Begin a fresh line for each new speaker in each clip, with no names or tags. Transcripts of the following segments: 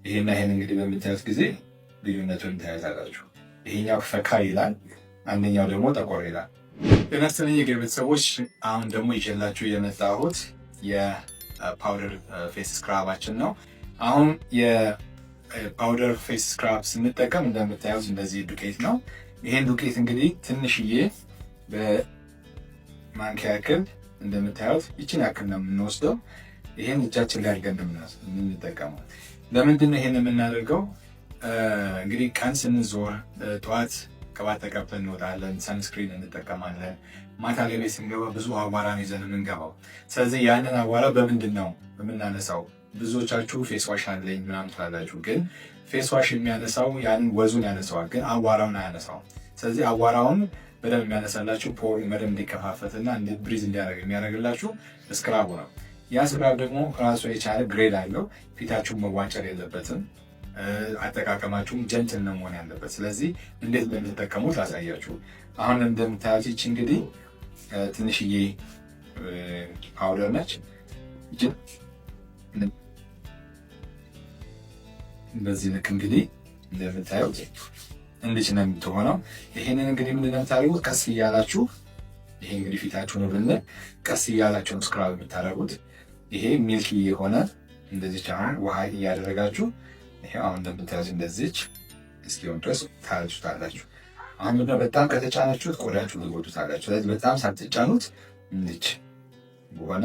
ይሄን እንግዲህ በምታዩት ጊዜ ልዩነቱን ታያላችሁ። ይሄኛው ፈካ ይላል፣ አንደኛው ደግሞ ጠቆር ይላል። ለነስተኛ የገር ቤተሰቦች አሁን ደግሞ ይዤላችሁ የመጣሁት የፓውደር ፌስ ስክራባችን ነው። አሁን የፓውደር ፌስ ስክራብ ስንጠቀም እንደምታዩት እንደዚህ ዱቄት ነው። ይሄን ዱቄት እንግዲህ ትንሽዬ በማንኪያ ያክል እንደምታዩት ይችን ያክል ነው የምንወስደው። ይሄን እጃችን ላይ አድርገን የምንጠቀመው። ለምንድን ነው ይሄን የምናደርገው? እንግዲህ ቀን ስንዞር ጠዋት ቅባት ተቀብተን እንወጣለን፣ ሰንስክሪን እንጠቀማለን። ማታ ላይ ቤት ስንገባ ብዙ አቧራን ይዘን የምንገባው። ስለዚህ ያንን አቧራ በምንድን ነው የምናነሳው? ብዙዎቻችሁ ፌስ ዋሽ አለኝ ምናምን ትላላችሁ፣ ግን ፌስ ዋሽ የሚያነሳው ያንን ወዙን ያነሳዋል፣ ግን አቧራውን አያነሳው። ስለዚህ አቧራውን በደንብ የሚያነሳላችሁ ፖር በደንብ እንዲከፋፈትና ብሪዝ እንዲያደርግ የሚያደርግላችሁ ስክራቡ ነው። ያ ስክራብ ደግሞ ራሱ የቻለ ግሬድ አለው። ፊታችሁን መዋጨር የለበትም። አጠቃቀማችሁም ጀንትል ነው መሆን ያለበት። ስለዚህ እንዴት እንደምትጠቀሙት ላሳያችሁ። አሁን እንደምታዩት ይቺ እንግዲህ ትንሽዬ ፓውደር ነች። በዚህ ልክ እንግዲህ እንደምታዩት እንዲች ነው የምትሆነው። ይሄንን እንግዲህ ምንድን ነው የምታደርጉት? ቀስ እያላችሁ ይሄ እንግዲህ ፊታችሁ ነው ብለን ቀስ እያላችሁ ስክራብ የምታደርጉት። ይሄ ሚልኪ የሆነ እንደዚች አሁን ውሃ እያደረጋችሁ ይሄ አሁን እንደምታዩት እንደዚች እስኪሆን ድረስ ታላችሁ። አሁን በጣም ከተጫናችሁት ቆዳችሁ ትጎዱታላችሁ። ስለዚህ በጣም ሳትጫኑት እንዲች በሆነ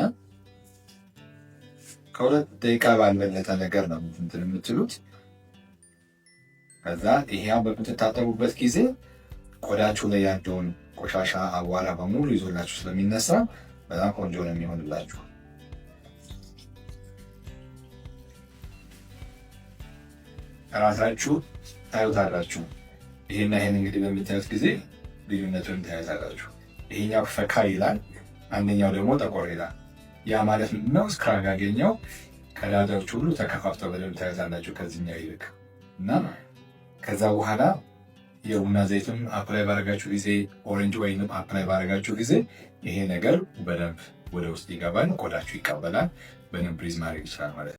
ከሁለት ደቂቃ ባልበለጠ ነገር ነው እንትን የምትሉት። ከዛ ይሄ በምትታጠቡበት ጊዜ ቆዳችሁ ላይ ያለውን ቆሻሻ አቧራ በሙሉ ይዞላችሁ ስለሚነሳ በጣም ቆንጆ ነው የሚሆንላችሁ። ራሳችሁ ታዩታላችሁ። ይሄን እንግዲህ በምታዩት ጊዜ ልዩነቱን ታያላችሁ። ይሄኛው ፈካ ይላል፣ አንደኛው ደግሞ ጠቆር ይላል። ያ ማለት ነው ስክራብ ያገኘው ቀዳዳዎቹ ሁሉ ተከፋፍተው በደንብ ታያላችሁ ከዚህኛው ይልቅ እና ከዛ በኋላ የቡና ዘይትም አፕላይ ባረጋችሁ ጊዜ ኦሬንጅ ወይንም አፕላይ ባረጋችሁ ጊዜ ይሄ ነገር በደንብ ወደ ውስጥ ይገባል፣ ቆዳችሁ ይቀበላል፣ በደንብ ብሪዝ ማድረግ ይችላል ማለት ነው።